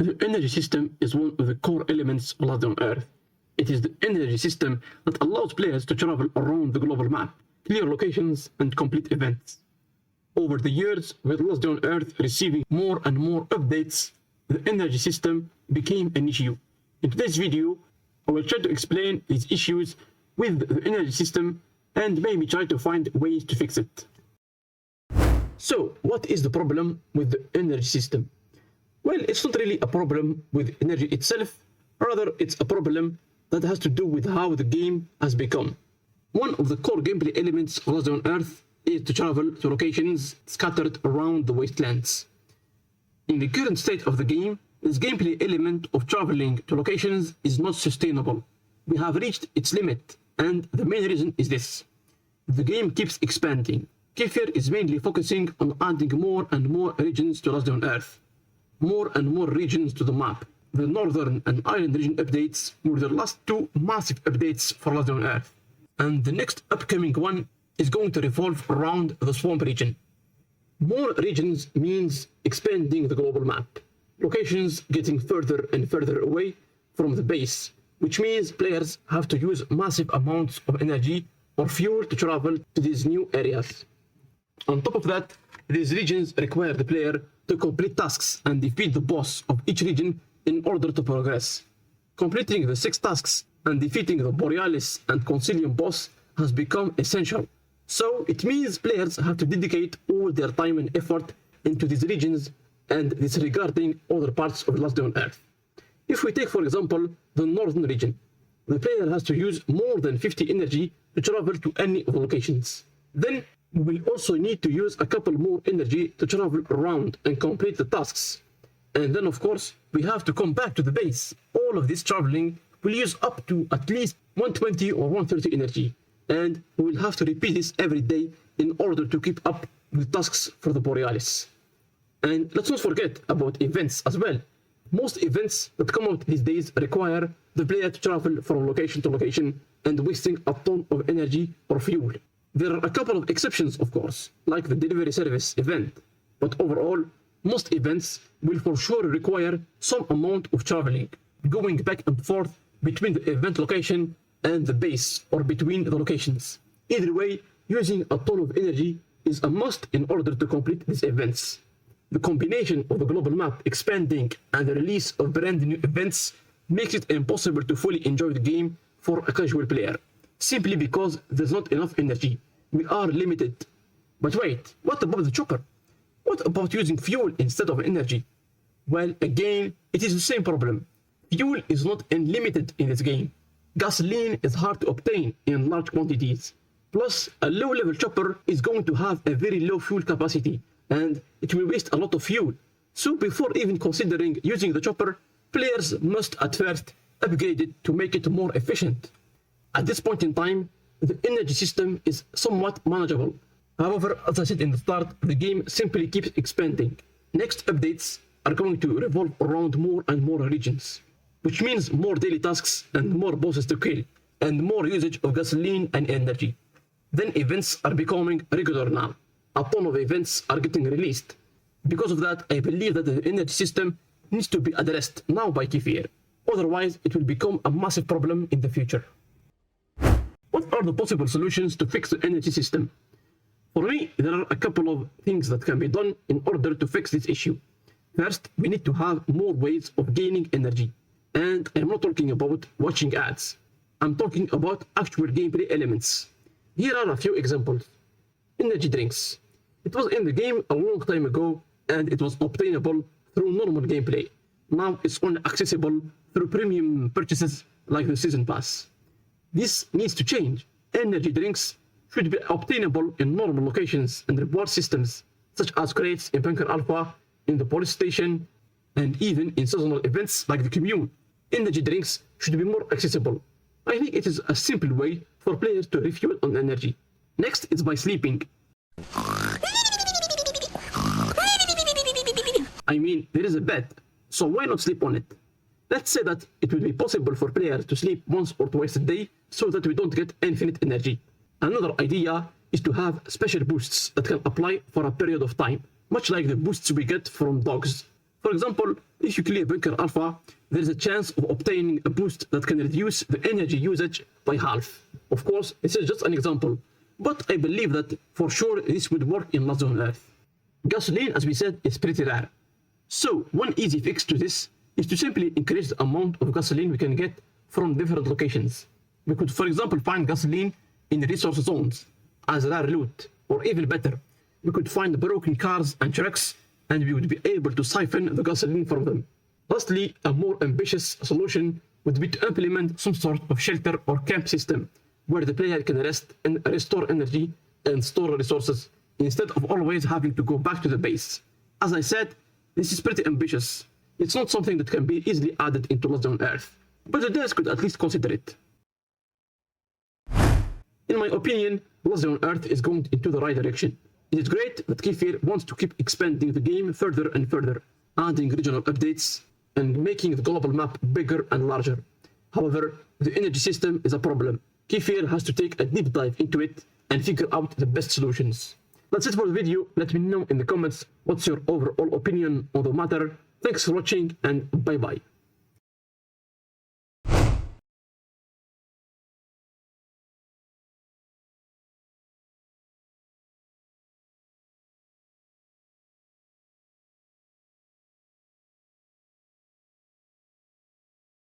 The energy system is one of the core elements of life on Earth. It is the energy system that allows players to travel around the global map, clear locations, and complete events. Over the years, with Last Day on Earth receiving more and more updates, the energy system became an issue. In today's video, I will try to explain these issues with the energy system and maybe try to find ways to fix it. So, what is the problem with the energy system? Well, it's not really a problem with energy itself, rather it's a problem that has to do with how the game has become. One of the core gameplay elements of Last Day on Earth is to travel to locations scattered around the wastelands. In the current state of the game, this gameplay element of traveling to locations is not sustainable. We have reached its limit, and the main reason is this. The game keeps expanding. Kefir is mainly focusing on adding more and more regions to Last Day on Earth. More and more regions to the map. The Northern and Island region updates were the last two massive updates for Last Day on Earth. And the next upcoming one is going to revolve around the Swamp region. More regions means expanding the global map. Locations getting further and further away from the base, which means players have to use massive amounts of energy or fuel to travel to these new areas. On top of that, these regions require the player to complete tasks and defeat the boss of each region in order to progress. Completing the 6 tasks and defeating the Borealis and Consilium boss has become essential. So it means players have to dedicate all their time and effort into these regions and disregarding other parts of Last Day on Earth. If we take, for example, the Northern region, the player has to use more than 50 energy to travel to any of the locations. Then we will also need to use a couple more energy to travel around and complete the tasks. And then, of course, we have to come back to the base. All of this traveling will use up to at least 120 or 130 energy. And we will have to repeat this every day in order to keep up with tasks for the Borealis. And let's not forget about events as well. Most events that come out these days require the player to travel from location to location and wasting a ton of energy or fuel. There are a couple of exceptions, of course, like the delivery service event, but overall, most events will for sure require some amount of traveling, going back and forth between the event location and the base, or between the locations. Either way, using a ton of energy is a must in order to complete these events. The combination of the global map expanding and the release of brand new events makes it impossible to fully enjoy the game for a casual player, simply because there's not enough energy. We are limited. But wait, what about the chopper? What about using fuel instead of energy? Well, again, it is the same problem. Fuel is not unlimited in this game. Gasoline is hard to obtain in large quantities. Plus, a low-level chopper is going to have a very low fuel capacity, and it will waste a lot of fuel. So before even considering using the chopper, players must at first upgrade it to make it more efficient. At this point in time, the energy system is somewhat manageable. However, as I said in the start, the game simply keeps expanding. Next updates are going to revolve around more and more regions, which means more daily tasks and more bosses to kill, and more usage of gasoline and energy. Then events are becoming regular now. A ton of events are getting released. Because of that, I believe that the energy system needs to be addressed now by Kefir. Otherwise, it will become a massive problem in the future. What are the possible solutions to fix the energy system? For me, there are a couple of things that can be done in order to fix this issue. First, we need to have more ways of gaining energy. And I'm not talking about watching ads. I'm talking about actual gameplay elements. Here are a few examples. Energy drinks. It was in the game a long time ago, and it was obtainable through normal gameplay. Now it's only accessible through premium purchases like the Season Pass. This needs to change. Energy drinks should be obtainable in normal locations and reward systems, such as crates in Bunker Alpha, in the police station, and even in seasonal events like the Commune. Energy drinks should be more accessible. I think it is a simple way for players to refuel on energy. Next is by sleeping. I mean, there is a bed, so why not sleep on it? Let's say that it will be possible for players to sleep once or twice a day so that we don't get infinite energy. Another idea is to have special boosts that can apply for a period of time, much like the boosts we get from dogs. For example, if you clear Bunker Alpha, there is a chance of obtaining a boost that can reduce the energy usage by half. Of course, this is just an example, but I believe that for sure this would work in lots on Earth. Gasoline, as we said, is pretty rare. So one easy fix to this is to simply increase the amount of gasoline we can get from different locations. We could, for example, find gasoline in resource zones as rare loot, or even better, we could find broken cars and trucks and we would be able to siphon the gasoline from them. Lastly, a more ambitious solution would be to implement some sort of shelter or camp system where the player can rest and restore energy and store resources instead of always having to go back to the base. As I said, this is pretty ambitious. It's not something that can be easily added into Lost on Earth, but the devs could at least consider it. In my opinion, Lost on Earth is going into the right direction. It is great that Kefir wants to keep expanding the game further and further, adding regional updates and making the global map bigger and larger. However, the energy system is a problem. Kefir has to take a deep dive into it and figure out the best solutions. That's it for the video. Let me know in the comments what's your overall opinion on the matter. Thanks for watching and bye bye.